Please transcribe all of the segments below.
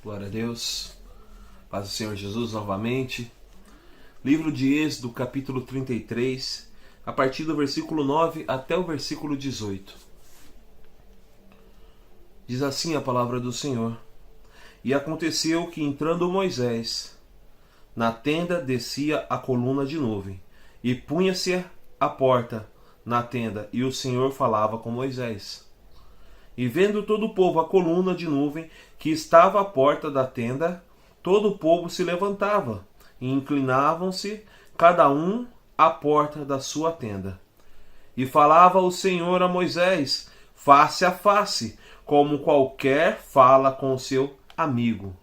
Glória a Deus. Paz do Senhor Jesus novamente. Livro de Êxodo, capítulo 33, a partir do versículo 9 até o versículo 18. Diz assim a palavra do Senhor. E aconteceu que, entrando Moisés na tenda, descia a coluna de nuvem, e punha-se à porta na tenda, e o Senhor falava com Moisés. E vendo todo o povo a coluna de nuvem que estava à porta da tenda, todo o povo se levantava, e inclinavam-se, cada um à porta da sua tenda. E falava o Senhor a Moisés, face a face, como qualquer fala com seu amigo.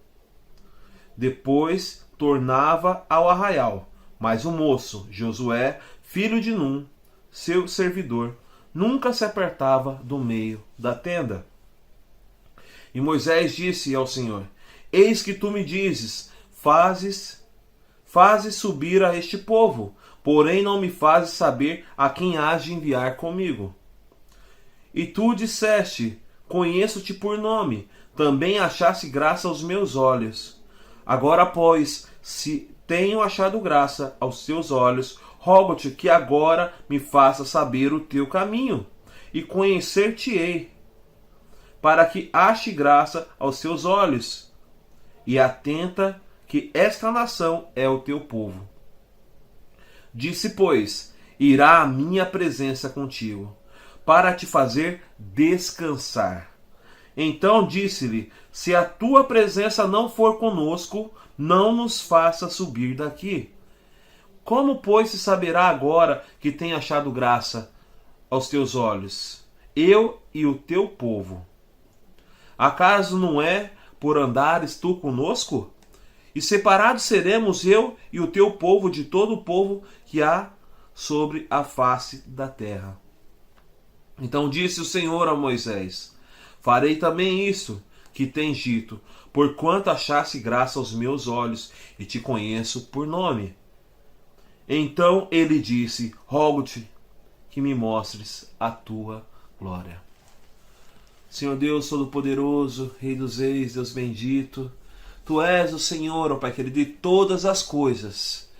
Depois tornava ao arraial, mas o moço, Josué, filho de Num, seu servidor, nunca se apertava do meio da tenda. E Moisés disse ao Senhor: Eis que tu me dizes, fazes subir a este povo, porém não me fazes saber a quem hás de enviar comigo. E tu disseste: Conheço-te por nome, também achaste graça aos meus olhos. Agora, pois, se tenho achado graça aos teus olhos, rogo-te que agora me faça saber o teu caminho, e conhecer-te-ei, para que ache graça aos teus olhos, e atenta que esta nação é o teu povo. Disse, pois, irá a minha presença contigo, para te fazer descansar. Então disse-lhe: Se a tua presença não for conosco, não nos faça subir daqui. Como, pois, se saberá agora que tem achado graça aos teus olhos, eu e o teu povo? Acaso não é por andares tu conosco? E separados seremos eu e o teu povo de todo o povo que há sobre a face da terra. Então disse o Senhor a Moisés: Farei também isso que tens dito, porquanto achaste graça aos meus olhos, e te conheço por nome. Então ele disse: Rogo-te que me mostres a tua glória. Senhor Deus Todo-Poderoso, Rei dos Reis, Deus bendito, Tu és o Senhor, ó Pai querido, de todas as coisas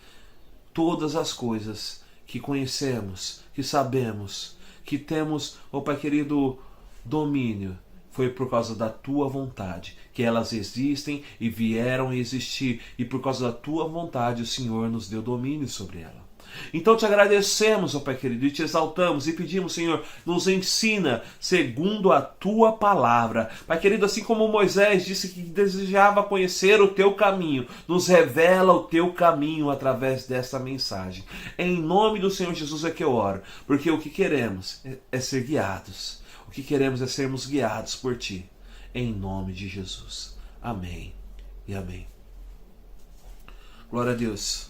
que conhecemos, que sabemos, que temos, ó Pai querido, domínio. Foi por causa da Tua vontade que elas existem e vieram a existir. E por causa da Tua vontade o Senhor nos deu domínio sobre ela. Então te agradecemos, ó Pai querido, e te exaltamos e pedimos, Senhor, nos ensina segundo a Tua palavra. Pai querido, assim como Moisés disse que desejava conhecer o Teu caminho, nos revela o Teu caminho através dessa mensagem. Em nome do Senhor Jesus é que eu oro, porque o que queremos é ser guiados. O que queremos é sermos guiados por Ti. Em nome de Jesus. Amém e amém. Glória a Deus.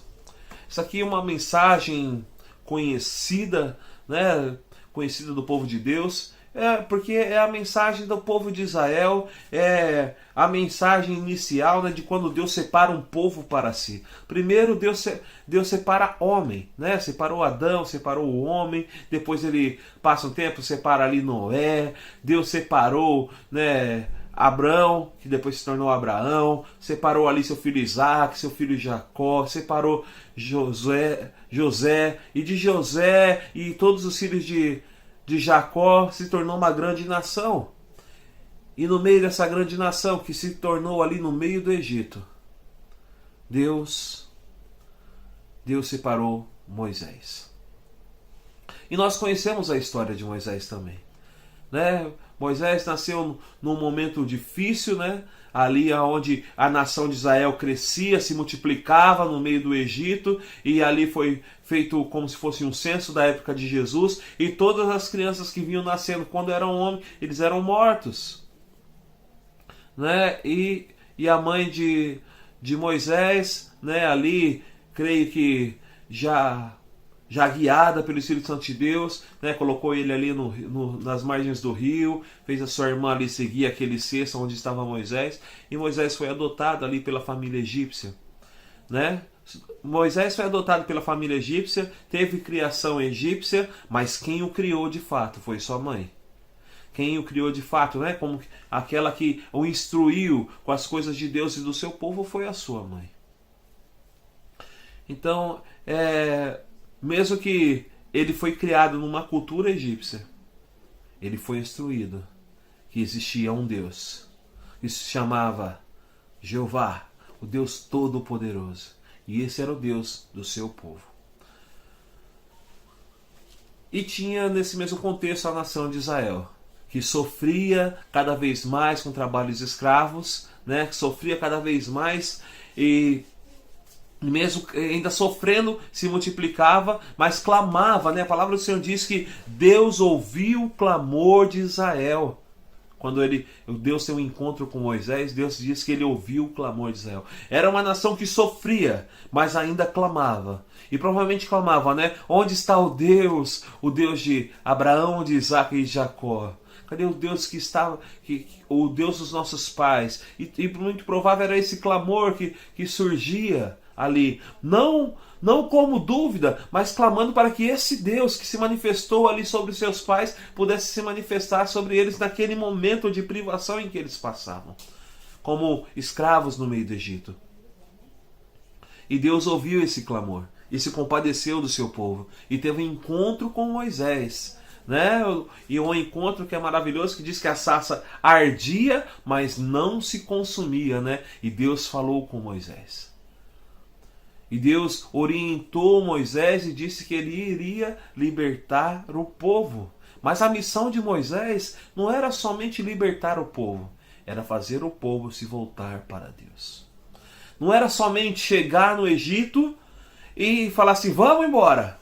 Isso aqui é uma mensagem conhecida, né? Conhecida do povo de Deus. Porque é a mensagem do povo de Israel, é a mensagem inicial, né, de quando Deus separa um povo para si. Primeiro Deus separa homem, né? Separou Adão, separou o homem, depois ele passa um tempo, separa ali Noé, Deus separou, né, Abrão, que depois se tornou Abraão, separou ali seu filho Isaac, seu filho Jacó, separou José, e de José e todos os filhos de Jacó se tornou uma grande nação. E no meio dessa grande nação, que se tornou ali no meio do Egito, Deus separou Moisés. E nós conhecemos a história de Moisés também, né? Moisés nasceu num momento difícil, né? Ali onde a nação de Israel crescia, se multiplicava no meio do Egito, e ali foi feito como se fosse um censo da época de Jesus, e todas as crianças que vinham nascendo quando eram homens, eles eram mortos, né? E a mãe de Moisés, né, ali, creio que já guiada pelo Espírito Santo de Deus, né, colocou ele ali nas margens do rio, fez a sua irmã ali seguir aquele cesto onde estava Moisés, e Moisés foi adotado ali pela família egípcia, né? Moisés foi adotado pela família egípcia, teve criação egípcia, mas quem o criou de fato foi sua mãe. quem o criou de fato, né? Como aquela que o instruiu com as coisas de Deus e do seu povo foi a sua mãe. Então, mesmo que ele foi criado numa cultura egípcia, ele foi instruído que existia um Deus que se chamava Jeová, o Deus Todo-Poderoso. E esse era o Deus do seu povo. E tinha nesse mesmo contexto a nação de Israel, que sofria cada vez mais com trabalhos escravos, né? Que sofria cada vez mais e mesmo ainda sofrendo se multiplicava, mas clamava, né? A palavra do Senhor diz que Deus ouviu o clamor de Israel. Quando Deus tem um encontro com Moisés, Deus diz que ele ouviu o clamor de Israel. Era uma nação que sofria, mas ainda clamava. E provavelmente clamava, né? Onde está o Deus de Abraão, de Isaac e de Jacó? Cadê o Deus que estava, o Deus dos nossos pais? E muito provável era esse clamor que surgia ali. Não como dúvida, mas clamando para que esse Deus que se manifestou ali sobre seus pais pudesse se manifestar sobre eles naquele momento de privação em que eles passavam, como escravos no meio do Egito. E Deus ouviu esse clamor e se compadeceu do seu povo e teve um encontro com Moisés, né? E um encontro que é maravilhoso, que diz que a sarça ardia, mas não se consumia, né? E Deus falou com Moisés. E Deus orientou Moisés e disse que ele iria libertar o povo. Mas a missão de Moisés não era somente libertar o povo, era fazer o povo se voltar para Deus. Não era somente chegar no Egito e falar assim, vamos embora.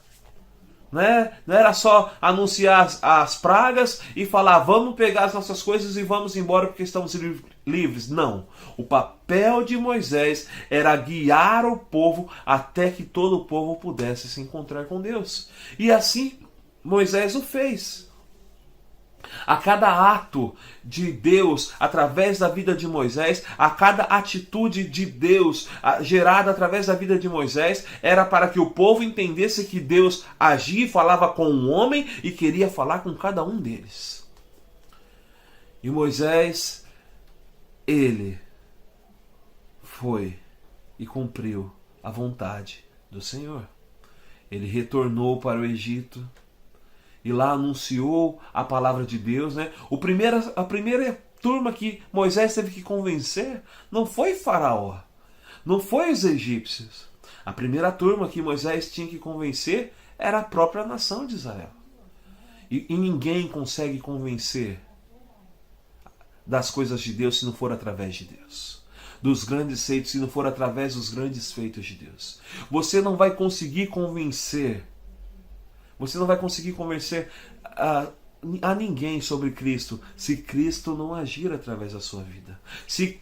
Né? Não era só anunciar as pragas e falar, vamos pegar as nossas coisas e vamos embora porque estamos livres. Não. O papel de Moisés era guiar o povo até que todo o povo pudesse se encontrar com Deus. E assim Moisés o fez. A cada ato de Deus através da vida de Moisés, a cada atitude de Deus gerada através da vida de Moisés, era para que o povo entendesse que Deus agia e falava com o homem e queria falar com cada um deles. E Moisés, ele foi e cumpriu a vontade do Senhor. Ele retornou para o Egito e lá anunciou a palavra de Deus, né? A primeira turma que Moisés teve que convencer não foi Faraó, não foi os egípcios. A primeira turma que Moisés tinha que convencer era a própria nação de Israel. E ninguém consegue convencer das coisas de Deus se não for através de Deus. Dos grandes feitos se não for através dos grandes feitos de Deus. Você não vai conseguir convencer a ninguém sobre Cristo se Cristo não agir através da sua vida. Se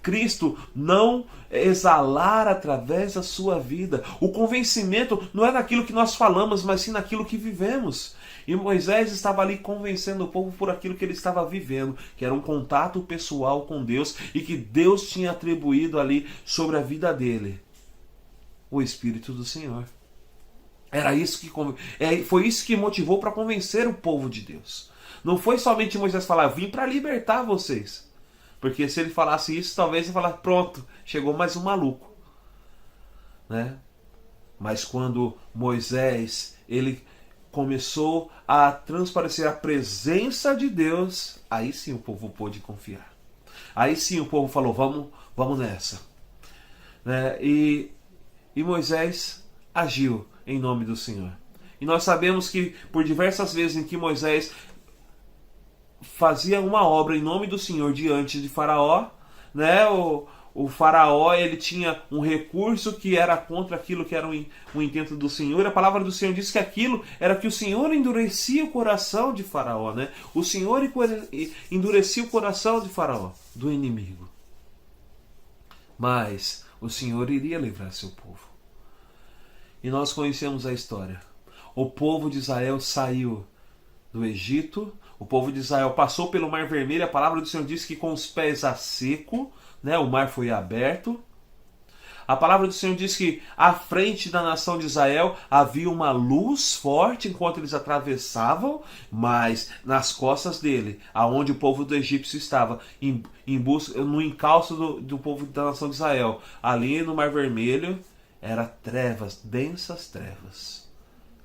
Cristo não exalar através da sua vida. O convencimento não é naquilo que nós falamos, mas sim naquilo que vivemos. E Moisés estava ali convencendo o povo por aquilo que ele estava vivendo, que era um contato pessoal com Deus e que Deus tinha atribuído ali sobre a vida dele o Espírito do Senhor. Foi isso que motivou para convencer o povo de Deus. Não foi somente Moisés falar, vim para libertar vocês. Porque se ele falasse isso, talvez ele falasse, pronto, chegou mais um maluco. Né? Mas quando Moisés ele começou a transparecer a presença de Deus, aí sim o povo pôde confiar. Aí sim o povo falou, vamos nessa. Né? E Moisés agiu em nome do Senhor. E nós sabemos que por diversas vezes em que Moisés fazia uma obra em nome do Senhor diante de Faraó, né, o Faraó ele tinha um recurso que era contra aquilo que era um intento do Senhor. A palavra do Senhor diz que aquilo era que o Senhor endurecia o coração de Faraó, né? O Senhor endurecia o coração de Faraó, do inimigo. Mas o Senhor iria livrar seu povo. E nós conhecemos a história. O povo de Israel saiu do Egito. O povo de Israel passou pelo Mar Vermelho. A palavra do Senhor diz que com os pés a seco, né, o mar foi aberto. A palavra do Senhor diz que à frente da nação de Israel havia uma luz forte enquanto eles atravessavam, mas nas costas dele, aonde o povo do Egito estava, em busca, no encalço do povo da nação de Israel, ali no Mar Vermelho, era trevas, densas trevas.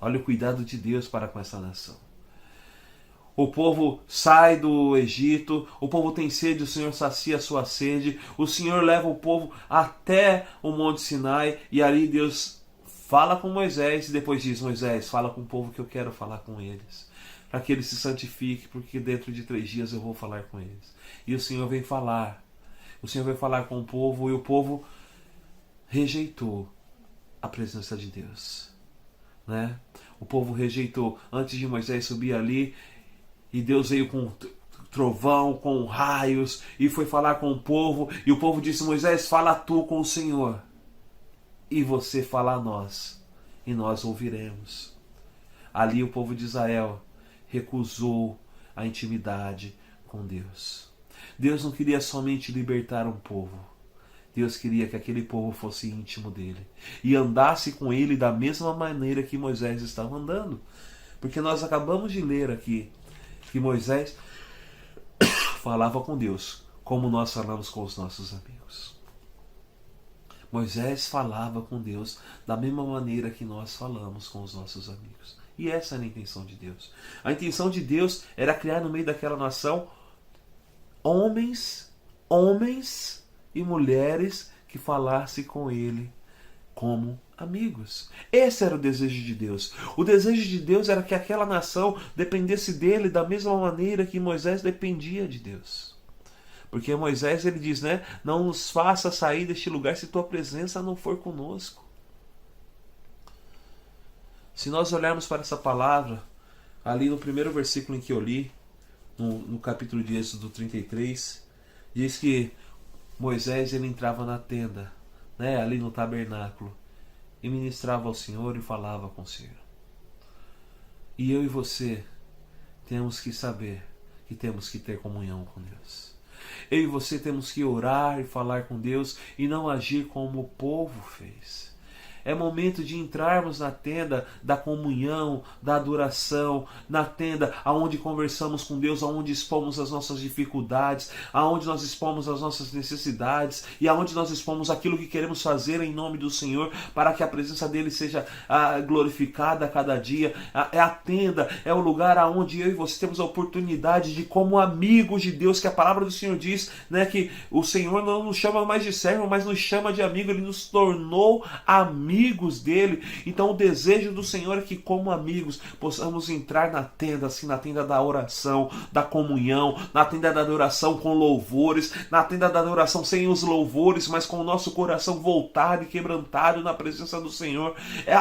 Olha o cuidado de Deus para com essa nação. O povo sai do Egito, o povo tem sede, o Senhor sacia a sua sede, o Senhor leva o povo até o Monte Sinai, e ali Deus fala com Moisés, e depois diz: Moisés, fala com o povo que eu quero falar com eles, para que eles se santifiquem, porque dentro de 3 dias eu vou falar com eles. E o Senhor vem falar, com o povo, e o povo rejeitou a presença de Deus, né? O povo rejeitou. Antes de Moisés subir ali, e Deus veio com trovão, com raios, e foi falar com o povo, e o povo disse: Moisés, fala tu com o Senhor, e você fala a nós, e nós ouviremos. Ali o povo de Israel recusou a intimidade com Deus. Deus não queria somente libertar um povo. Deus queria que aquele povo fosse íntimo dele e andasse com ele da mesma maneira que Moisés estava andando. Porque nós acabamos de ler aqui que Moisés falava com Deus como nós falamos com os nossos amigos. Moisés falava com Deus da mesma maneira que nós falamos com os nossos amigos. E essa era a intenção de Deus. A intenção de Deus era criar no meio daquela nação homens e mulheres que falassem com ele como amigos. Esse era o desejo de Deus. O desejo de Deus era que aquela nação dependesse dele da mesma maneira que Moisés dependia de Deus. Porque Moisés, ele diz, né? Não nos faça sair deste lugar se tua presença não for conosco. Se nós olharmos para essa palavra, ali no primeiro versículo em que eu li, no capítulo de Êxodo 33, diz que Moisés, ele entrava na tenda, né, ali no tabernáculo, e ministrava ao Senhor e falava com o Senhor. E eu e você temos que saber que temos que ter comunhão com Deus. Eu e você temos que orar e falar com Deus e não agir como o povo fez. É momento de entrarmos na tenda da comunhão, da adoração, na tenda aonde conversamos com Deus, aonde expomos as nossas dificuldades, aonde nós expomos as nossas necessidades e aonde nós expomos aquilo que queremos fazer em nome do Senhor para que a presença dele seja glorificada a cada dia. É a tenda, é o lugar aonde eu e você temos a oportunidade de, como amigos de Deus, que a palavra do Senhor diz, né, que o Senhor não nos chama mais de servo, mas nos chama de amigo. Ele nos tornou amigos dele. Então o desejo do Senhor é que, como amigos, possamos entrar na tenda, assim, na tenda da oração, da comunhão, na tenda da adoração com louvores, na tenda da adoração sem os louvores, mas com o nosso coração voltado e quebrantado na presença do Senhor.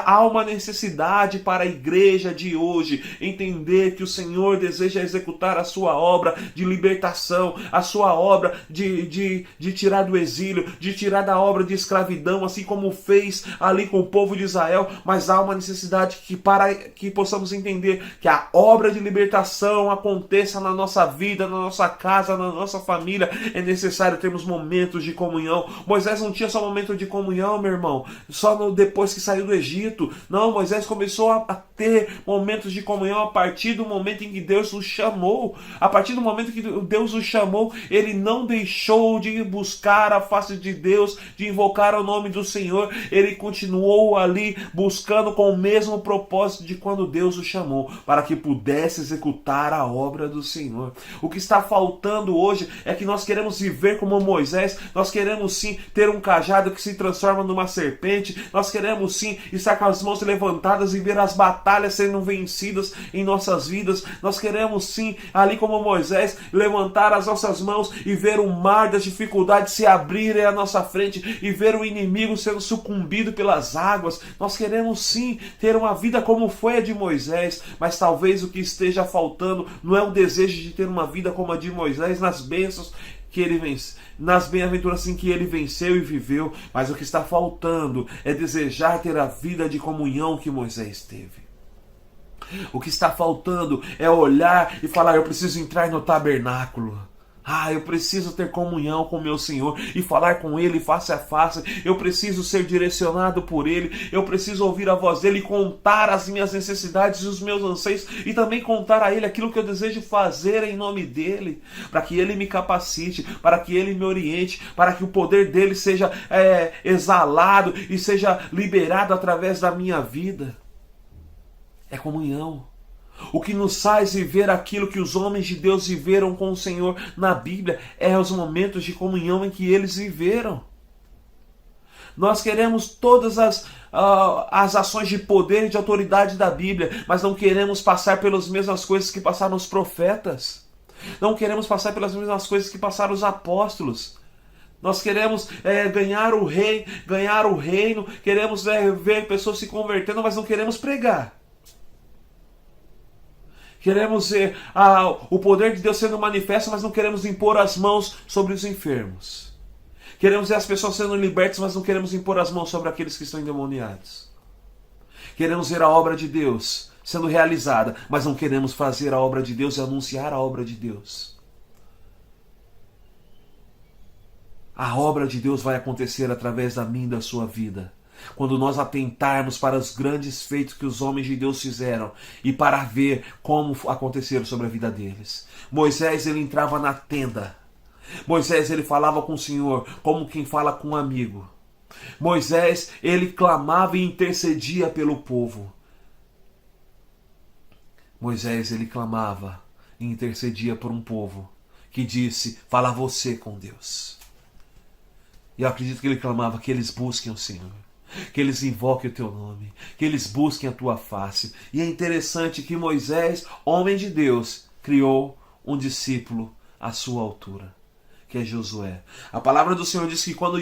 Há uma necessidade para a igreja de hoje entender que o Senhor deseja executar a sua obra de libertação, a sua obra de tirar do exílio, de tirar da obra de escravidão, assim como fez ali com o povo de Israel. Mas há uma necessidade para que possamos entender que a obra de libertação aconteça na nossa vida, na nossa casa, na nossa família. É necessário termos momentos de comunhão. Moisés não tinha só momento de comunhão, meu irmão, só depois que saiu do Egito. Não, Moisés começou a ter momentos de comunhão a partir do momento em que Deus o chamou. A partir do momento que Deus o chamou, ele não deixou de buscar a face de Deus, de invocar o nome do Senhor. Ele continuou ali buscando com o mesmo propósito de quando Deus o chamou, para que pudesse executar a obra do Senhor. O que está faltando hoje é que nós queremos viver como Moisés. Nós queremos sim ter um cajado que se transforma numa serpente. Nós queremos sim estar com as mãos levantadas e ver as batalhas sendo vencidas em nossas vidas. Nós queremos sim, ali como Moisés, levantar as nossas mãos e ver o mar das dificuldades se abrir à nossa frente e ver o inimigo sendo sucumbido pelas águas. Nós queremos sim ter uma vida como foi a de Moisés, mas talvez o que esteja faltando não é o desejo de ter uma vida como a de Moisés nas bênçãos que ele vence, nas bem-aventuras em que ele venceu e viveu, mas o que está faltando é desejar ter a vida de comunhão que Moisés teve. O que está faltando é olhar e falar: eu preciso entrar no tabernáculo. Eu preciso ter comunhão com meu Senhor e falar com Ele face a face. Eu preciso ser direcionado por Ele. Eu preciso ouvir a voz dEle e contar as minhas necessidades e os meus anseios. E também contar a Ele aquilo que eu desejo fazer em nome dEle. Para que Ele me capacite, para que Ele me oriente, para que o poder dEle seja exalado e seja liberado através da minha vida. É comunhão. O que nos faz viver aquilo que os homens de Deus viveram com o Senhor na Bíblia é os momentos de comunhão em que eles viveram. Nós queremos todas as ações de poder e de autoridade da Bíblia, mas não queremos passar pelas mesmas coisas que passaram os profetas. Não queremos passar pelas mesmas coisas que passaram os apóstolos. Nós queremos ganhar o reino, queremos ver pessoas se convertendo, mas não queremos pregar. Queremos ver o poder de Deus sendo manifesto, mas não queremos impor as mãos sobre os enfermos. Queremos ver as pessoas sendo libertas, mas não queremos impor as mãos sobre aqueles que estão endemoniados. Queremos ver a obra de Deus sendo realizada, mas não queremos fazer a obra de Deus e anunciar a obra de Deus. A obra de Deus vai acontecer através da minha e da sua vida. Quando nós atentarmos para os grandes feitos que os homens de Deus fizeram e para ver como aconteceram sobre a vida deles. Moisés, ele entrava na tenda. Moisés, ele falava com o Senhor como quem fala com um amigo. Moisés, ele clamava e intercedia pelo povo. Moisés, ele clamava e intercedia por um povo que disse: fala você com Deus. E eu acredito que ele clamava que eles busquem o Senhor, que eles invoquem o teu nome, que eles busquem a tua face. E é interessante que Moisés, homem de Deus, criou um discípulo à sua altura, que é Josué. A palavra do Senhor diz que quando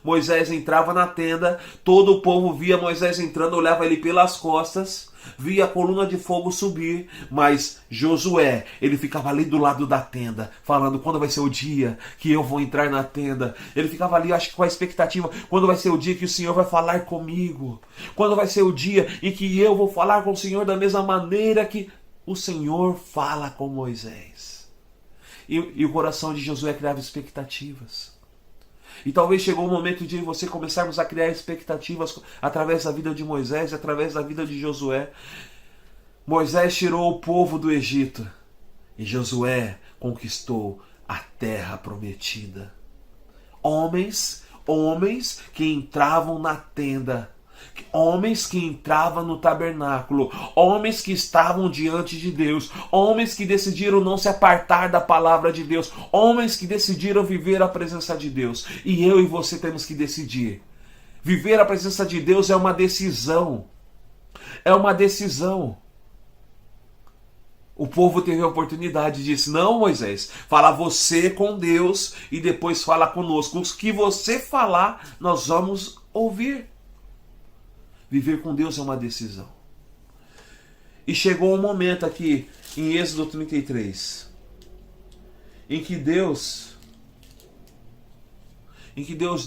Moisés entrava na tenda, todo o povo via Moisés entrando, olhava ele pelas costas, via a coluna de fogo subir, mas Josué, ele ficava ali do lado da tenda, falando: quando vai ser o dia que eu vou entrar na tenda? Ele ficava ali, acho que com a expectativa: quando vai ser o dia que o Senhor vai falar comigo? Quando vai ser o dia em que eu vou falar com o Senhor da mesma maneira que o Senhor fala com Moisés? E o coração de Josué criava expectativas. E talvez chegou o momento de você começarmos a criar expectativas através da vida de Moisés, através da vida de Josué. Moisés tirou o povo do Egito e Josué conquistou a terra prometida. Homens que entravam na tenda, homens que entravam no tabernáculo, homens que estavam diante de Deus, homens que decidiram não se apartar da palavra de Deus, homens que decidiram viver a presença de Deus. E eu e você temos que decidir. Viver a presença de Deus é uma decisão. É uma decisão. O povo teve a oportunidade e disse: não, Moisés, fala você com Deus e depois fala conosco. O que você falar, nós vamos ouvir. Viver com Deus é uma decisão. E chegou um momento aqui, em Êxodo 33, em que Deus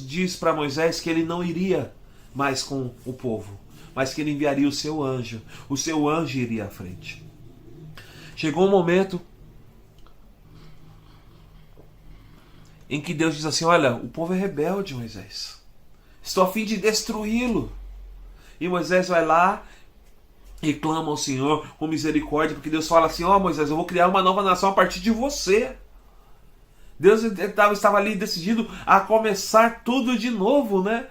diz para Moisés que ele não iria mais com o povo, mas que ele enviaria o seu anjo. O seu anjo iria à frente. Chegou um momento em que Deus diz assim: olha, o povo é rebelde, Moisés. Estou a fim de destruí-lo. E Moisés vai lá e clama ao Senhor com misericórdia, porque Deus fala assim: Moisés, eu vou criar uma nova nação a partir de você. Deus estava ali decidido a começar tudo de novo, né?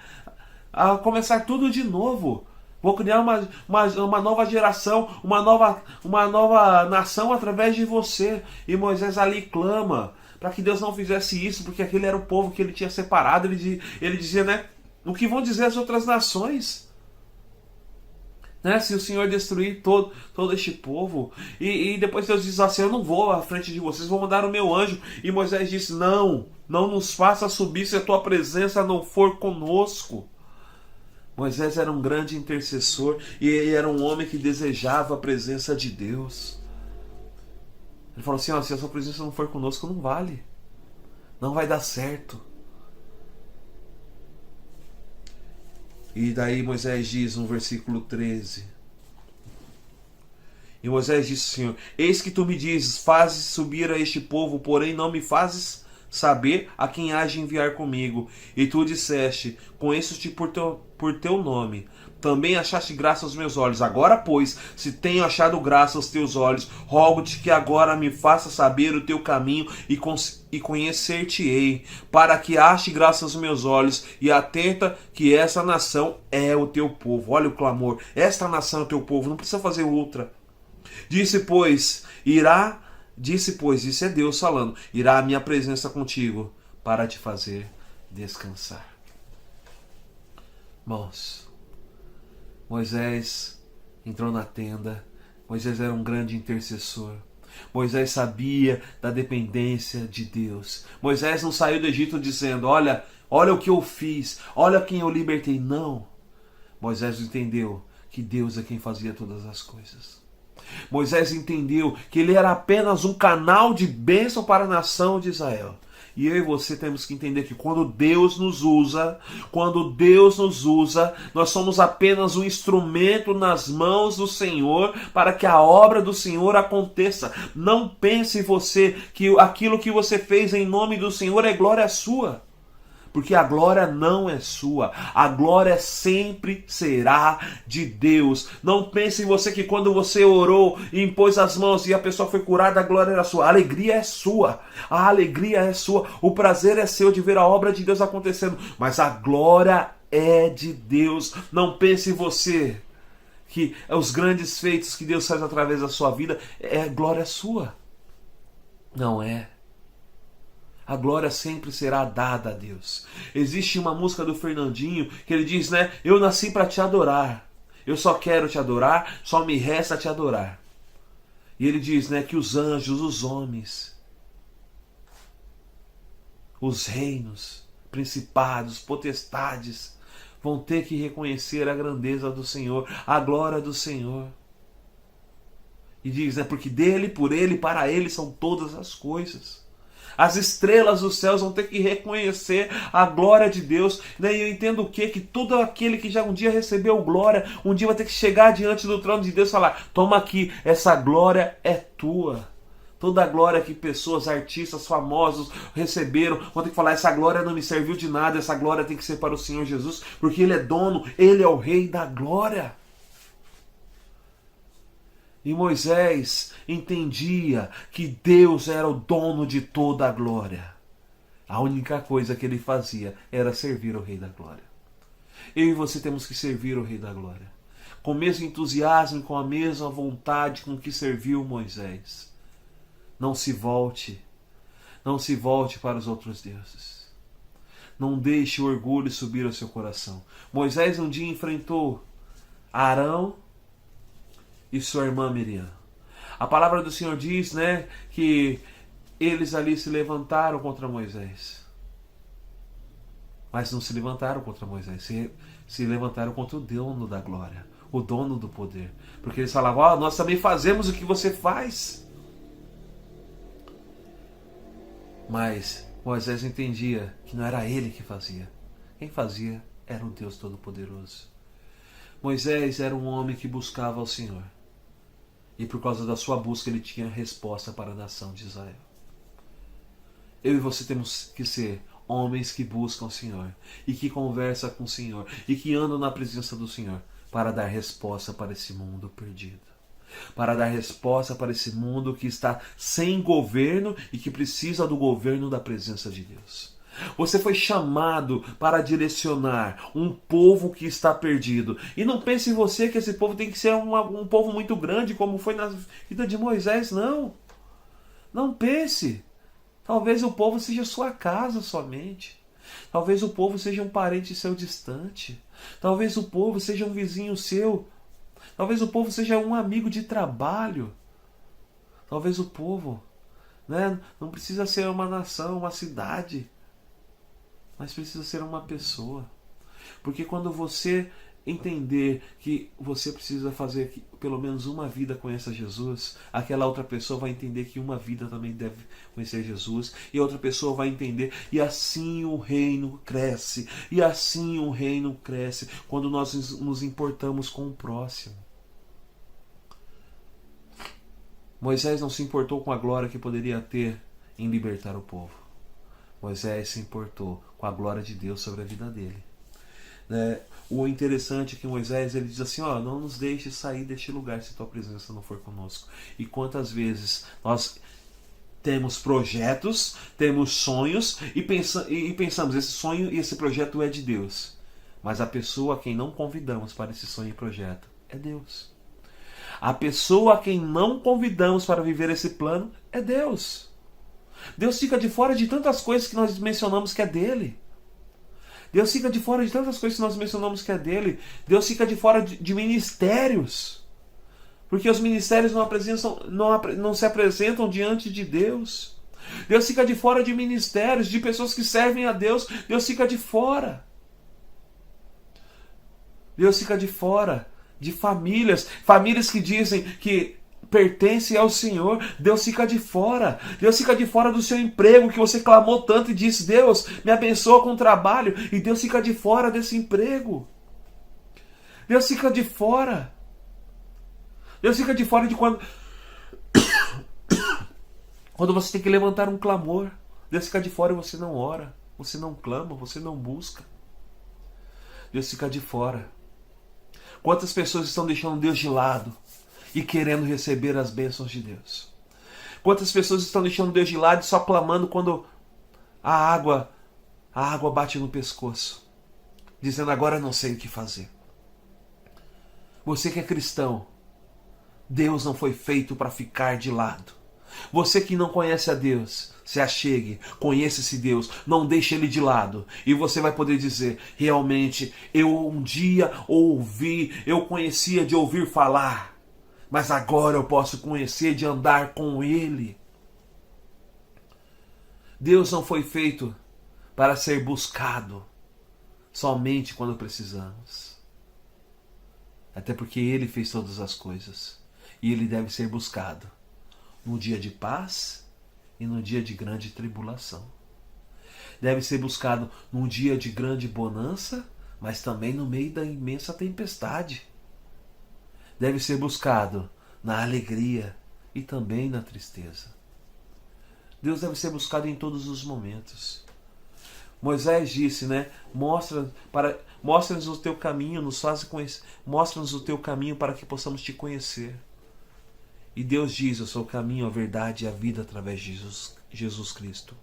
A começar tudo de novo. Vou criar uma nova geração, uma nova nação através de você. E Moisés ali clama para que Deus não fizesse isso, porque aquele era o povo que ele tinha separado. Ele dizia, né? O que vão dizer as outras nações? Né? Se o Senhor destruir todo este povo. E depois Deus diz assim: eu não vou à frente de vocês, vou mandar o meu anjo. E Moisés disse: não nos faça subir se a tua presença não for conosco. Moisés era um grande intercessor e ele era um homem que desejava a presença de Deus. Ele falou assim: se a sua presença não for conosco, não vale, não vai dar certo. E daí Moisés diz no versículo 13: E Moisés disse, Senhor, eis que tu me dizes, fazes subir a este povo, porém não me fazes saber a quem há de enviar comigo. E tu disseste, conheço-te por teu nome. Também achaste graça aos meus olhos. Agora, pois, se tenho achado graça aos teus olhos, rogo-te que agora me faça saber o teu caminho e conhecer-te-ei, para que ache graça aos meus olhos, e atenta que essa nação é o teu povo. Olha o clamor. Esta nação é o teu povo, não precisa fazer outra. Disse, pois, isso é Deus falando, irá a minha presença contigo para te fazer descansar. Irmãos, Moisés entrou na tenda. Moisés era um grande intercessor. Moisés sabia da dependência de Deus. Moisés não saiu do Egito dizendo, olha o que eu fiz, olha quem eu libertei. Não. Moisés entendeu que Deus é quem fazia todas as coisas. Moisés entendeu que ele era apenas um canal de bênção para a nação de Israel. E eu e você temos que entender que quando Deus nos usa, nós somos apenas um instrumento nas mãos do Senhor para que a obra do Senhor aconteça. Não pense você que aquilo que você fez em nome do Senhor é glória sua. Porque a glória não é sua. A glória sempre será de Deus. Não pense em você que quando você orou e impôs as mãos e a pessoa foi curada, a glória era sua. A alegria é sua. A alegria é sua. O prazer é seu de ver a obra de Deus acontecendo. Mas a glória é de Deus. Não pense em você que os grandes feitos que Deus faz através da sua vida é glória sua. Não é. A glória sempre será dada a Deus. Existe uma música do Fernandinho que ele diz, né? Eu nasci para te adorar. Eu só quero te adorar, só me resta te adorar. E ele diz, né, que os anjos, os homens, os reinos, principados, potestades, vão ter que reconhecer a grandeza do Senhor, a glória do Senhor. E diz, né, porque dele, por ele, para ele são todas as coisas. As estrelas dos céus vão ter que reconhecer a glória de Deus. E eu entendo o quê? Que todo aquele que já um dia recebeu glória, um dia vai ter que chegar diante do trono de Deus e falar, toma aqui, essa glória é tua. Toda a glória que pessoas, artistas famosos receberam, vão ter que falar, essa glória não me serviu de nada, essa glória tem que ser para o Senhor Jesus, porque Ele é dono, Ele é o Rei da glória. E Moisés entendia que Deus era o dono de toda a glória. A única coisa que ele fazia era servir o Rei da Glória. Eu e você temos que servir o Rei da Glória. Com o mesmo entusiasmo e com a mesma vontade com que serviu Moisés. Não se volte. Não se volte para os outros deuses. Não deixe o orgulho subir ao seu coração. Moisés um dia enfrentou Arão e sua irmã Miriam. A palavra do Senhor diz, né, que eles ali se levantaram contra Moisés. Mas não se levantaram contra Moisés, se levantaram contra o dono da glória, o dono do poder. Porque eles falavam, nós também fazemos o que você faz. Mas Moisés entendia que não era ele que fazia. Quem fazia era o Deus Todo-Poderoso. Moisés era um homem que buscava ao Senhor. E por causa da sua busca ele tinha resposta para a nação de Israel. Eu e você temos que ser homens que buscam o Senhor. E que conversam com o Senhor. E que andam na presença do Senhor. Para dar resposta para esse mundo perdido. Para dar resposta para esse mundo que está sem governo e que precisa do governo da presença de Deus. Você foi chamado para direcionar um povo que está perdido. E não pense em você que esse povo tem que ser um povo muito grande, como foi na vida de Moisés, não. Não pense. Talvez o povo seja sua casa somente. Talvez o povo seja um parente seu distante. Talvez o povo seja um vizinho seu. Talvez o povo seja um amigo de trabalho. Talvez o povo, né, não precisa ser uma nação, uma cidade. Mas precisa ser uma pessoa. Porque quando você entender que você precisa fazer pelo menos uma vida conheça Jesus, aquela outra pessoa vai entender que uma vida também deve conhecer Jesus, e a outra pessoa vai entender, e assim o reino cresce, e assim o reino cresce, quando nós nos importamos com o próximo. Moisés não se importou com a glória que poderia ter em libertar o povo. Moisés se importou com a glória de Deus sobre a vida dele. O interessante é que Moisés ele diz assim, não nos deixe sair deste lugar se tua presença não for conosco. E quantas vezes nós temos projetos, temos sonhos e pensamos, esse sonho e esse projeto é de Deus. Mas a pessoa a quem não convidamos para esse sonho e projeto é Deus. A pessoa a quem não convidamos para viver esse plano é Deus. Deus fica de fora de tantas coisas que nós mencionamos que é dele. Deus fica de fora de tantas coisas que nós mencionamos que é dele. Deus fica de fora de ministérios. Porque os ministérios não se apresentam diante de Deus. Deus fica de fora de ministérios, de pessoas que servem a Deus. Deus fica de fora. Deus fica de fora de famílias. Famílias que dizem que pertence ao Senhor. Deus fica de fora. Deus fica de fora do seu emprego que você clamou tanto e disse, Deus, me abençoa com o trabalho. E Deus fica de fora desse emprego. Deus fica de fora. Deus fica de fora de quando você tem que levantar um clamor. Deus fica de fora e você não ora. Você não clama, você não busca. Deus fica de fora. Quantas pessoas estão deixando Deus de lado e querendo receber as bênçãos de Deus? Quantas pessoas estão deixando Deus de lado e só clamando quando a água bate no pescoço, dizendo agora não sei o que fazer? Você que é cristão, Deus não foi feito para ficar de lado. Você que não conhece a Deus, se achegue, conheça esse Deus, não deixe Ele de lado. E você vai poder dizer, realmente, eu um dia eu conhecia de ouvir falar, mas agora eu posso conhecer de andar com Ele. Deus não foi feito para ser buscado somente quando precisamos. Até porque Ele fez todas as coisas. E Ele deve ser buscado no dia de paz e no dia de grande tribulação. Deve ser buscado num dia de grande bonança, mas também no meio da imensa tempestade. Deve ser buscado na alegria e também na tristeza. Deus deve ser buscado em todos os momentos. Moisés disse, mostra-nos o teu caminho, mostra-nos o teu caminho para que possamos te conhecer. E Deus diz, eu sou o caminho, a verdade e a vida através de Jesus Cristo.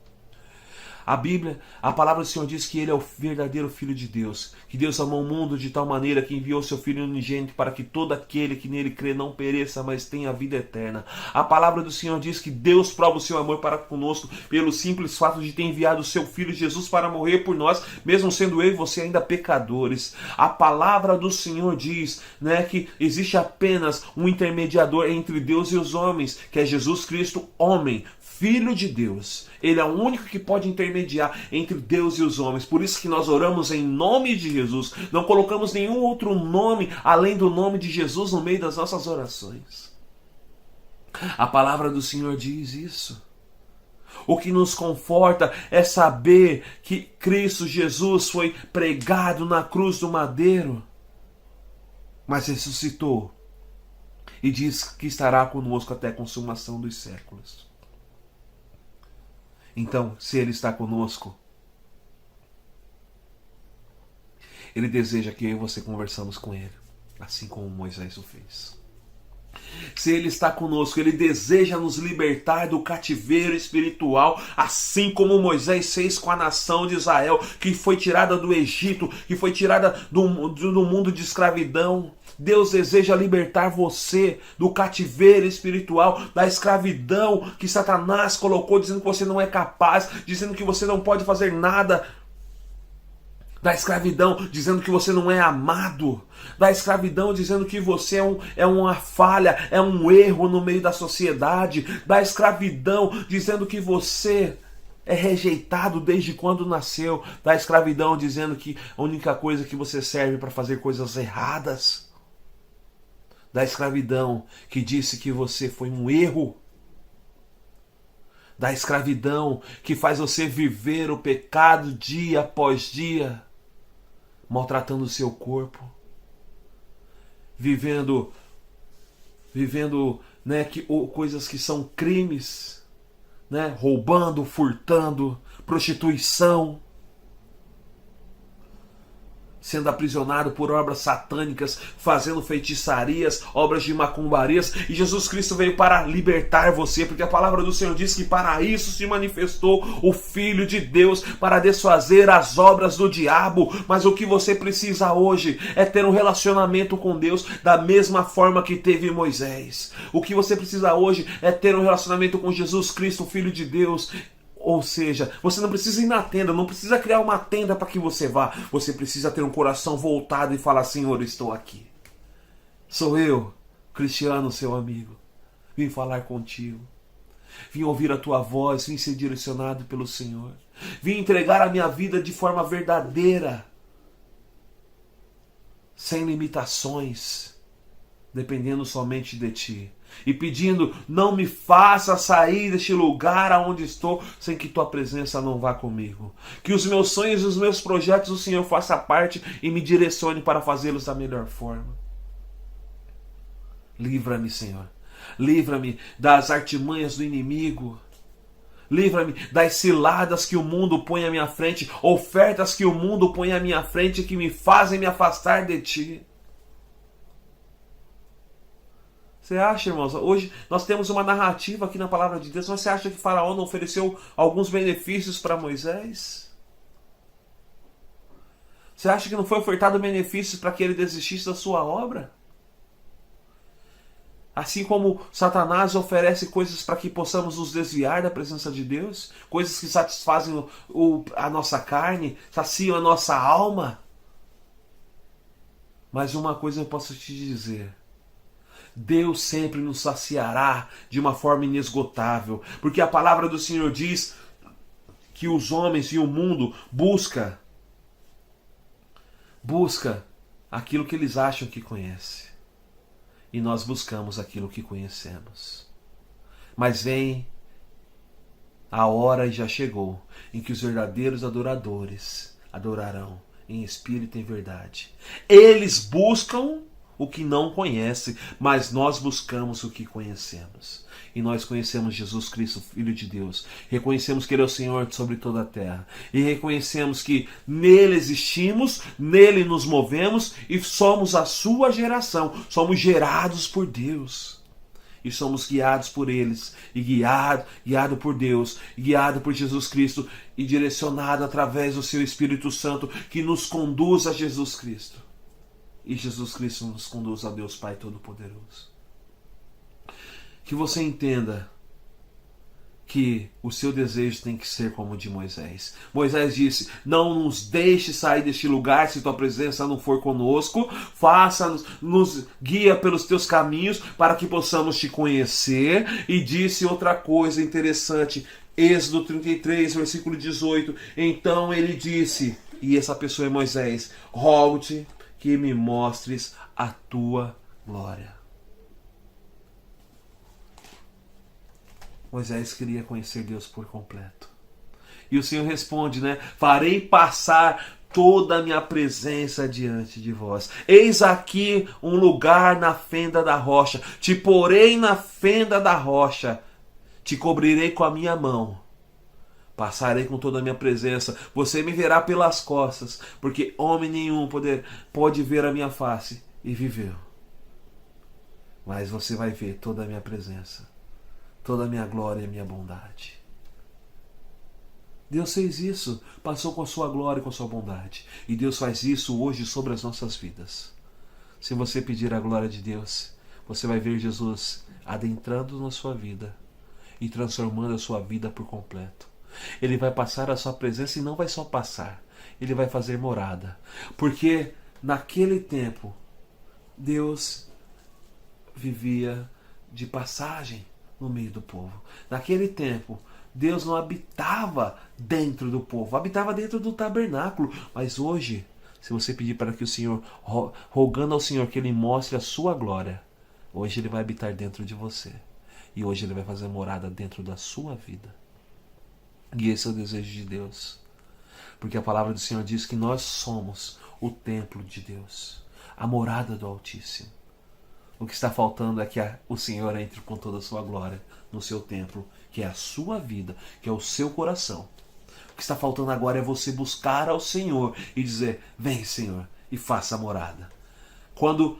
A palavra do Senhor diz que Ele é o verdadeiro Filho de Deus, que Deus amou o mundo de tal maneira que enviou seu Filho unigênito para que todo aquele que nele crê não pereça, mas tenha a vida eterna. A palavra do Senhor diz que Deus prova o seu amor para conosco pelo simples fato de ter enviado o seu Filho Jesus para morrer por nós, mesmo sendo eu e você ainda pecadores. A palavra do Senhor diz que existe apenas um intermediador entre Deus e os homens, que é Jesus Cristo, homem, Filho de Deus. Ele é o único que pode intermediar entre Deus e os homens. Por isso que nós oramos em nome de Jesus. Não colocamos nenhum outro nome além do nome de Jesus no meio das nossas orações. A palavra do Senhor diz isso. O que nos conforta é saber que Cristo Jesus foi pregado na cruz do madeiro, mas ressuscitou e diz que estará conosco até a consumação dos séculos. Então, se Ele está conosco, Ele deseja que eu e você conversamos com Ele, assim como Moisés o fez. Se Ele está conosco, Ele deseja nos libertar do cativeiro espiritual, assim como Moisés fez com a nação de Israel, que foi tirada do Egito, que foi tirada do mundo de escravidão. Deus deseja libertar você do cativeiro espiritual, da escravidão que Satanás colocou, dizendo que você não é capaz, dizendo que você não pode fazer nada. Da escravidão dizendo que você não é amado. Da escravidão dizendo que você é uma falha, é um erro no meio da sociedade. Da escravidão dizendo que você é rejeitado desde quando nasceu. Da escravidão dizendo que a única coisa que você serve para fazer coisas erradas. Da escravidão que disse que você foi um erro. Da escravidão que faz você viver o pecado dia após dia, maltratando o seu corpo, vivendo né, ou coisas que são crimes, né, roubando, furtando, prostituição, sendo aprisionado por obras satânicas, fazendo feitiçarias, obras de macumbarias, e Jesus Cristo veio para libertar você, porque a palavra do Senhor diz que para isso se manifestou o Filho de Deus, para desfazer as obras do diabo. Mas o que você precisa hoje é ter um relacionamento com Deus da mesma forma que teve Moisés. O que você precisa hoje é ter um relacionamento com Jesus Cristo, o Filho de Deus. Ou seja, você não precisa ir na tenda, não precisa criar uma tenda para que você vá. Você precisa ter um coração voltado e falar: Senhor, estou aqui. Sou eu, Cristiano, seu amigo. Vim falar contigo. Vim ouvir a tua voz, vim ser direcionado pelo Senhor. Vim entregar a minha vida de forma verdadeira, sem limitações, dependendo somente de ti. E pedindo: não me faça sair deste lugar aonde estou sem que tua presença não vá comigo. Que os meus sonhos e os meus projetos o Senhor faça parte e me direcione para fazê-los da melhor forma. Livra-me, Senhor. Livra-me das artimanhas do inimigo. Livra-me das ciladas que o mundo põe à minha frente, ofertas que o mundo põe à minha frente que me fazem me afastar de ti. Você acha, irmãos, hoje nós temos uma narrativa aqui na palavra de Deus, mas você acha que Faraó não ofereceu alguns benefícios para Moisés? Você acha que não foi ofertado benefícios para que ele desistisse da sua obra? Assim como Satanás oferece coisas para que possamos nos desviar da presença de Deus, coisas que satisfazem a nossa carne, saciam a nossa alma. Mas uma coisa eu posso te dizer: Deus sempre nos saciará de uma forma inesgotável, porque a palavra do Senhor diz que os homens e o mundo busca aquilo que eles acham que conhecem, e nós buscamos aquilo que conhecemos. Mas vem a hora, e já chegou, em que os verdadeiros adoradores adorarão em espírito e em verdade. Eles buscam o que não conhece, mas nós buscamos o que conhecemos. E nós conhecemos Jesus Cristo, Filho de Deus. Reconhecemos que Ele é o Senhor sobre toda a terra. E reconhecemos que nele existimos, nele nos movemos e somos a sua geração. Somos gerados por Deus. E somos guiados por eles. E guiado por Deus. Guiado por Jesus Cristo. E direcionado através do seu Espírito Santo, que nos conduz a Jesus Cristo. E Jesus Cristo nos conduz a Deus Pai Todo-Poderoso. Que você entenda que o seu desejo tem que ser como o de Moisés. Moisés disse: não nos deixe sair deste lugar se tua presença não for conosco. Nos guia pelos teus caminhos para que possamos te conhecer. E disse outra coisa interessante, Êxodo 33, versículo 18. Então ele disse, e essa pessoa é Moisés: rogo-te que me mostres a tua glória. Moisés queria conhecer Deus por completo. E o Senhor responde, né? Farei passar toda a minha presença diante de vós. Eis aqui um lugar na fenda da rocha. Te porei na fenda da rocha. Te cobrirei com a minha mão. Passarei com toda a minha presença. Você me verá pelas costas, porque homem nenhum pode ver a minha face e viveu. Mas você vai ver toda a minha presença, toda a minha glória e a minha bondade. Deus fez isso, passou com a sua glória e com a sua bondade. E Deus faz isso hoje sobre as nossas vidas. Se você pedir a glória de Deus, você vai ver Jesus adentrando na sua vida e transformando a sua vida por completo. Ele vai passar a sua presença e não vai só passar, ele vai fazer morada. Porque naquele tempo, Deus vivia de passagem no meio do povo. Naquele tempo, Deus não habitava dentro do povo, habitava dentro do tabernáculo. Mas hoje, se você pedir para que o Senhor, rogando ao Senhor que Ele mostre a sua glória, hoje Ele vai habitar dentro de você. E hoje Ele vai fazer morada dentro da sua vida. E esse é o desejo de Deus. Porque a palavra do Senhor diz que nós somos o templo de Deus, a morada do Altíssimo. O que está faltando é que o Senhor entre com toda a sua glória no seu templo, que é a sua vida, que é o seu coração. O que está faltando agora é você buscar ao Senhor e dizer: vem, Senhor, e faça a morada. Quando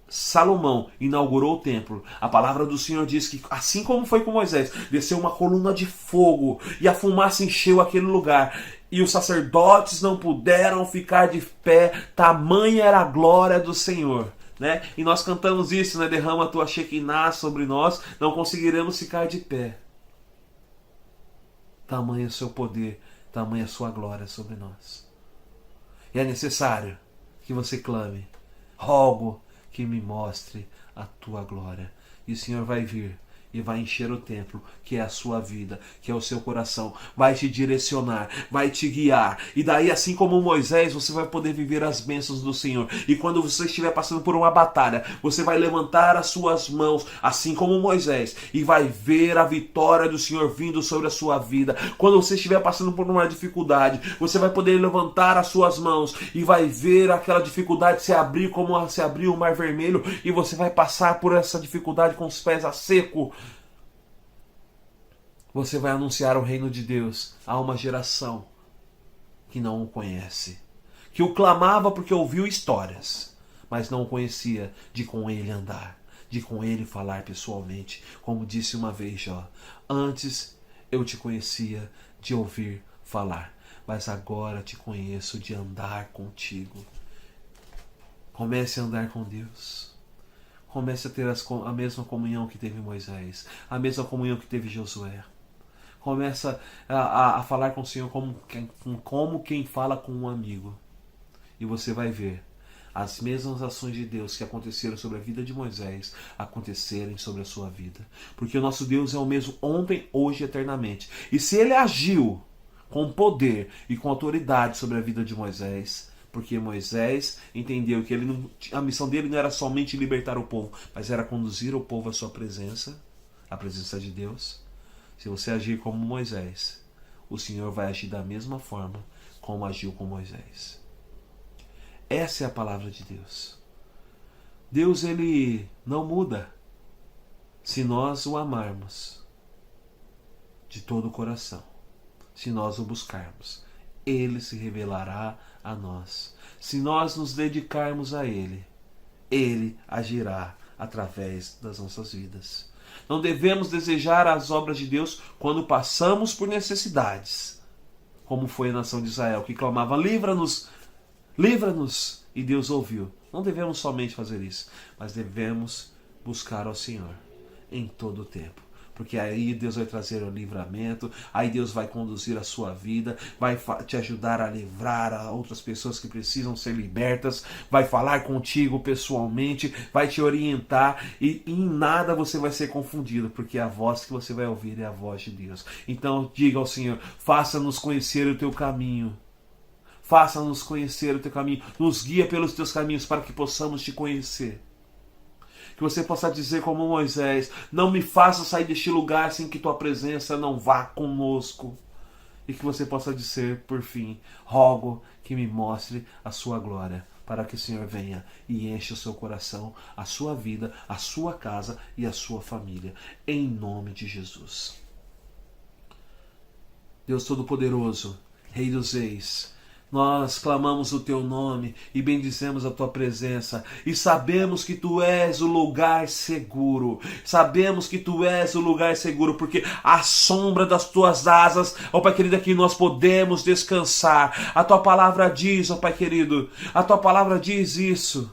Salomão inaugurou o templo, a palavra do Senhor diz que, assim como foi com Moisés, desceu uma coluna de fogo e a fumaça encheu aquele lugar. E os sacerdotes não puderam ficar de pé, tamanha era a glória do Senhor. Né? E nós cantamos isso, né? Derrama a tua Shekinah sobre nós, não conseguiremos ficar de pé. Tamanho o seu poder, tamanha a sua glória sobre nós. E é necessário que você clame: rogo que me mostre a tua glória. E o Senhor vai vir e vai encher o templo, que é a sua vida, que é o seu coração, vai te direcionar, vai te guiar, e daí, assim como Moisés, você vai poder viver as bênçãos do Senhor. E quando você estiver passando por uma batalha, você vai levantar as suas mãos, assim como Moisés, e vai ver a vitória do Senhor vindo sobre a sua vida. Quando você estiver passando por uma dificuldade, você vai poder levantar as suas mãos e vai ver aquela dificuldade se abrir como se abriu o Mar Vermelho, e você vai passar por essa dificuldade com os pés a seco. Você vai anunciar o reino de Deus a uma geração que não o conhece, que o clamava porque ouviu histórias, mas não o conhecia de com ele andar, de com ele falar pessoalmente. Como disse uma vez Jó: antes eu te conhecia de ouvir falar, mas agora te conheço de andar contigo. Comece a andar com Deus. Comece a ter a mesma comunhão que teve Moisés, a mesma comunhão que teve Josué. Começa a falar com o Senhor como quem fala com um amigo. E você vai ver as mesmas ações de Deus que aconteceram sobre a vida de Moisés acontecerem sobre a sua vida. Porque o nosso Deus é o mesmo ontem, hoje e eternamente. E se ele agiu com poder e com autoridade sobre a vida de Moisés, porque Moisés entendeu que a missão dele não era somente libertar o povo, mas era conduzir o povo à sua presença, à presença de Deus. Se você agir como Moisés, o Senhor vai agir da mesma forma como agiu com Moisés. Essa é a palavra de Deus. Deus, ele não muda se nós o amarmos de todo o coração. Se nós o buscarmos, ele se revelará a nós. Se nós nos dedicarmos a ele, ele agirá através das nossas vidas. Não devemos desejar as obras de Deus quando passamos por necessidades, como foi a nação de Israel, que clamava: livra-nos, livra-nos, e Deus ouviu. Não devemos somente fazer isso, mas devemos buscar ao Senhor em todo o tempo, porque aí Deus vai trazer o livramento, aí Deus vai conduzir a sua vida, vai te ajudar a livrar a outras pessoas que precisam ser libertas, vai falar contigo pessoalmente, vai te orientar, e em nada você vai ser confundido, porque a voz que você vai ouvir é a voz de Deus. Então diga ao Senhor: faça-nos conhecer o teu caminho, faça-nos conhecer o teu caminho, nos guia pelos teus caminhos para que possamos te conhecer. Que você possa dizer como Moisés: não me faça sair deste lugar sem que tua presença não vá conosco. E que você possa dizer, por fim: rogo que me mostre a sua glória, para que o Senhor venha e enche o seu coração, a sua vida, a sua casa e a sua família. Em nome de Jesus. Deus Todo-Poderoso, Rei dos Reis, nós clamamos o teu nome e bendizemos a tua presença, e sabemos que tu és o lugar seguro. Sabemos que tu és o lugar seguro, porque à sombra das tuas asas, ó Pai querido, aqui nós podemos descansar. A tua palavra diz, ó Pai querido, a tua palavra diz isso.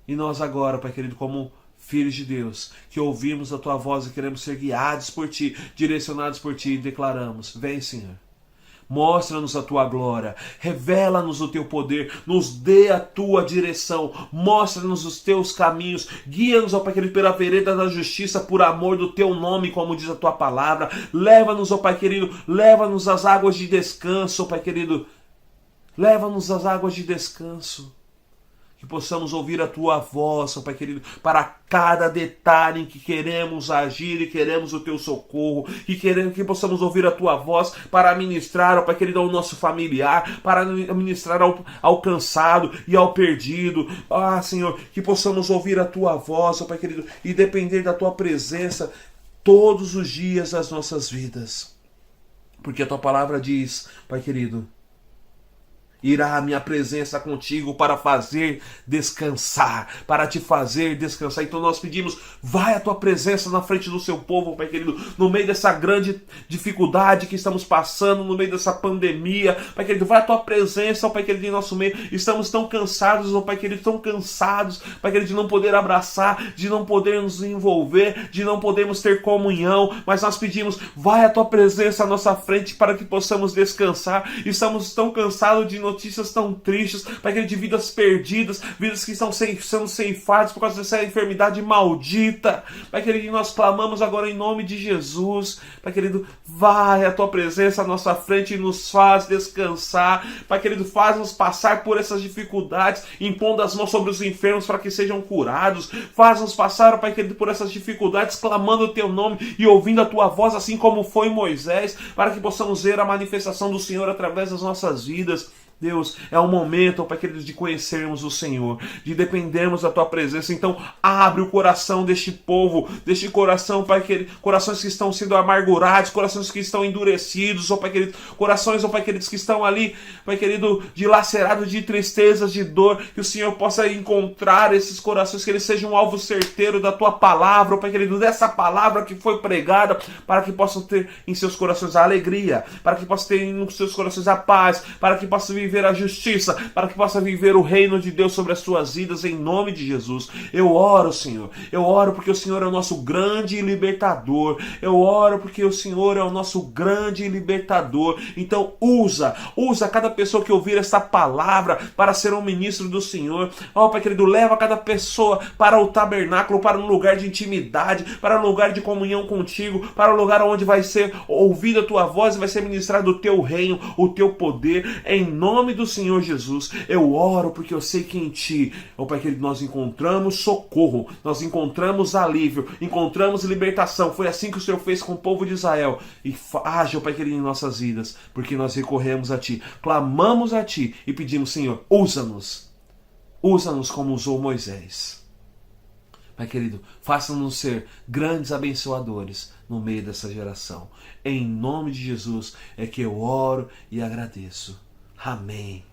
E nós agora, Pai querido, como filhos de Deus, que ouvimos a tua voz e queremos ser guiados por ti, direcionados por ti, e declaramos: vem, Senhor. Mostra-nos a tua glória, revela-nos o teu poder, nos dê a tua direção, mostra-nos os teus caminhos, guia-nos, ó Pai querido, pela vereda da justiça, por amor do teu nome, como diz a tua palavra. Leva-nos, ó Pai querido, leva-nos às águas de descanso, ó Pai querido, leva-nos às águas de descanso. que possamos ouvir a Tua voz, ó Pai querido, para cada detalhe em que queremos agir e queremos o Teu socorro, que possamos ouvir a Tua voz para ministrar, ó Pai querido, ao nosso familiar, para ministrar ao cansado e ao perdido. Ah, Senhor, que possamos ouvir a Tua voz, ó Pai querido, e depender da Tua presença todos os dias das nossas vidas. Porque a Tua palavra diz, Pai querido, irá a minha presença contigo para fazer descansar, para te fazer descansar. Então nós pedimos, vai a tua presença na frente do seu povo, Pai querido, no meio dessa grande dificuldade que estamos passando, no meio dessa pandemia, Pai querido, vai a tua presença, Pai querido, em nosso meio. Estamos tão cansados, Pai querido, tão cansados, Pai querido, de não poder abraçar, de não poder nos envolver, de não podermos ter comunhão, mas nós pedimos, vai a tua presença à nossa frente para que possamos descansar. Estamos tão cansados de notícias tão tristes, Pai querido, de vidas perdidas, vidas que estão sendo ceifadas por causa dessa enfermidade maldita. Pai querido, nós clamamos agora em nome de Jesus. Pai querido, vai a tua presença à nossa frente e nos faz descansar. Pai querido, faz-nos passar por essas dificuldades, impondo as mãos sobre os enfermos para que sejam curados. Faz-nos passar, Pai querido, por essas dificuldades, clamando o teu nome e ouvindo a tua voz, assim como foi Moisés, para que possamos ver a manifestação do Senhor através das nossas vidas. Deus, é o momento, Pai querido, de conhecermos o Senhor, de dependermos da Tua presença. Então, abre o coração deste povo, deste coração, Pai querido, corações que estão sendo amargurados, corações que estão endurecidos, ó Pai querido, corações, ó Pai querido, que estão ali, Pai querido, dilacerados de tristezas, de dor, que o Senhor possa encontrar esses corações, que eles sejam um alvo certeiro da Tua palavra, ó Pai querido, dessa palavra que foi pregada, para que possam ter em seus corações a alegria, para que possam ter em seus corações a paz, para que possam viver a justiça, para que possa viver o reino de Deus sobre as suas vidas, em nome de Jesus. Eu oro, Senhor, eu oro porque o Senhor é o nosso grande libertador, eu oro porque o Senhor é o nosso grande libertador. Então usa cada pessoa que ouvir esta palavra para ser um ministro do Senhor. Ó Pai querido, leva cada pessoa para o tabernáculo, para um lugar de intimidade, para um lugar de comunhão contigo, para um lugar onde vai ser ouvida a tua voz e vai ser ministrado o teu reino, o teu poder, em nome do Senhor Jesus. Eu oro porque eu sei que em Ti, ó Pai querido, nós encontramos socorro, nós encontramos alívio, encontramos libertação. Foi assim que o Senhor fez com o povo de Israel. E age, ó Pai querido, em nossas vidas, porque nós recorremos a Ti, clamamos a Ti e pedimos, Senhor, usa-nos como usou Moisés. Pai querido, faça-nos ser grandes abençoadores no meio dessa geração. Em nome de Jesus é que eu oro e agradeço. Amém.